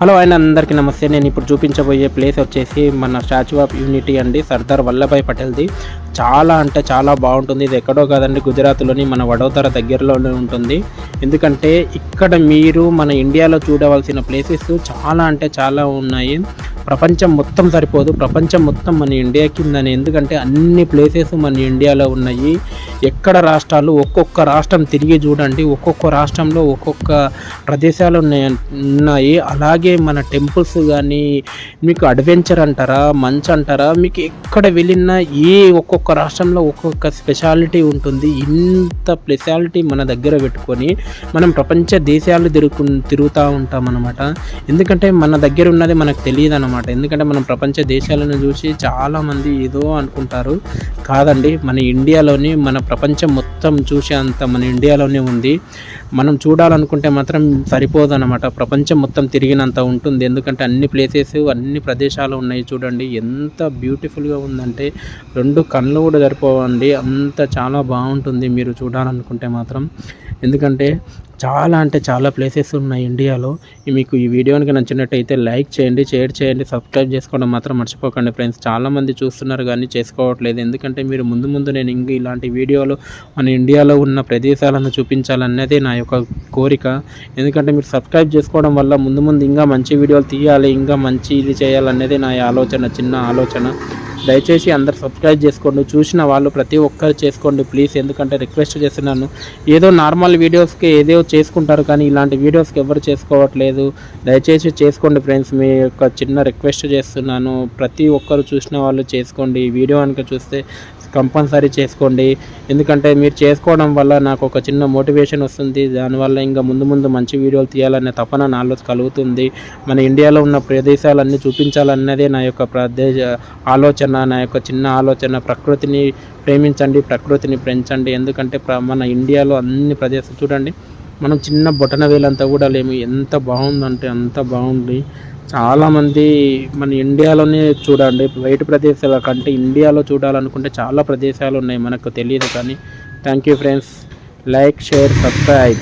Hello and అందరికీ నమస్తే. నేను ఇప్పుడు చూపించబోయే ప్లేస్ వచ్చేసి మన స్టాచ్యూ ఆఫ్ యూనిటీ అండి, సర్దార్ వల్లభాయ్ పటేల్ది. చాలా అంటే చాలా బాగుంటుంది. ఇది ఎక్కడో కాదండి, గుజరాత్లోని మన వడోదర దగ్గరలోనే ఉంటుంది. ఎందుకంటే ఇక్కడ మీరు మన ఇండియాలో చూడవలసిన ప్లేసెస్ చాలా అంటే చాలా ఉన్నాయి. ప్రపంచం మొత్తం సరిపోదు, ప్రపంచం మొత్తం మన ఇండియా కిందని. ఎందుకంటే అన్ని ప్లేసెస్ మన ఇండియాలో ఉన్నాయి. ఎక్కడ రాష్ట్రాలు, ఒక్కొక్క రాష్ట్రం తిరిగి చూడండి, ఒక్కొక్క రాష్ట్రంలో ఒక్కొక్క ప్రదేశాలు ఉన్నాయి. అలాగే మన టెంపుల్స్ కానీ, మీకు అడ్వెంచర్ అంటారా, మంచు అంటారా, మీకు ఎక్కడ వెళ్ళినా ఒక్కొక్క రాష్ట్రంలో ఒక్కొక్క స్పెషాలిటీ ఉంటుంది. ఇంత స్పెషాలిటీ మన దగ్గర పెట్టుకొని మనం ప్రపంచ దేశాలు తిరుగుతూ ఉంటాం అన్నమాట. ఎందుకంటే మన దగ్గర ఉన్నది మనకు తెలియదు అన్నమాట. ఎందుకంటే మనం ప్రపంచ దేశాలను చూసి చాలామంది ఏదో అనుకుంటారు. కాదండి, మన ఇండియాలోని మన ప్రపంచం మొత్తం చూసే అంత మన ఇండియాలోనే ఉంది. మనం చూడాలనుకుంటే మాత్రం సరిపోదు అన్నమాట. ప్రపంచం మొత్తం తిరిగినంత ఉంటుంది. ఎందుకంటే అన్ని ప్లేసెస్, అన్ని ప్రదేశాలు ఉన్నాయి. చూడండి ఎంత బ్యూటిఫుల్గా ఉందంటే రెండు కళ్ళు కూడా సరిపోవండి, అంత చాలా బాగుంటుంది మీరు చూడాలనుకుంటే మాత్రం. ఎందుకంటే చాలా అంటే చాలా ప్లేసెస్ ఉన్నాయి ఇండియాలో. మీకు ఈ వీడియోనికి నచ్చినట్టయితే లైక్ చేయండి, షేర్ చేయండి, సబ్స్క్రైబ్ చేసుకోవడం మాత్రం మర్చిపోకండి ఫ్రెండ్స్. చాలామంది చూస్తున్నారు కానీ చేసుకోవట్లేదు. ఎందుకంటే మీరు ముందు నేను ఇంక ఇలాంటి వీడియోలు మన ఇండియాలో ఉన్న ప్రదేశాలను చూపించాలన్నదే నా యొక్క కోరిక. ఎందుకంటే మీరు సబ్స్క్రైబ్ చేసుకోవడం వల్ల ముందు ఇంకా మంచి వీడియోలు తీయాలి, ఇంకా మంచి ఇది చేయాలన్నదే నా ఆలోచన, చిన్న ఆలోచన. దయచేసి అందరు సబ్స్క్రైబ్ చేసుకోండి. చూసిన వాళ్ళు ప్రతి ఒక్కరు చేసుకోండి ప్లీజ్. ఎందుకంటే రిక్వెస్ట్ చేస్తున్నాను. ఏదో నార్మల్ వీడియోస్కి ఏదో చేసుకుంటారు కానీ ఇలాంటి వీడియోస్కి ఎవరు చేసుకోవట్లేదు. దయచేసి చేసుకోండి ఫ్రెండ్స్, మీ యొక్క చిన్న రిక్వెస్ట్ చేస్తున్నాను. ప్రతి ఒక్కరు చూసిన వాళ్ళు చేసుకోండి. ఈ వీడియో కనుక చూస్తే కంపల్సరీ చేసుకోండి. ఎందుకంటే మీరు చేసుకోవడం వల్ల నాకు ఒక చిన్న మోటివేషన్ వస్తుంది. దానివల్ల ఇంకా ముందు మంచి వీడియోలు తీయాలనే తపన నాలో కలుగుతుంది. మన ఇండియాలో ఉన్న ప్రదేశాలన్నీ చూపించాలన్నదే నా యొక్క ఆలోచన, నా యొక్క చిన్న ఆలోచన. ప్రకృతిని ప్రేమించండి, ప్రకృతిని పెంచండి. ఎందుకంటే మన ఇండియాలో అన్ని ప్రదేశాలు చూడండి, మనం చిన్న బొటన వేలంతా కూడా లేము. ఎంత బాగుందంటే అంత బాగుంది. చాలామంది మన ఇండియాలోనే చూడండి, బయట ప్రదేశాల కంటే ఇండియాలో చూడాలనుకుంటే చాలా ప్రదేశాలు ఉన్నాయి, మనకు తెలియదు కానీ. Thank you friends. Like, share, subscribe.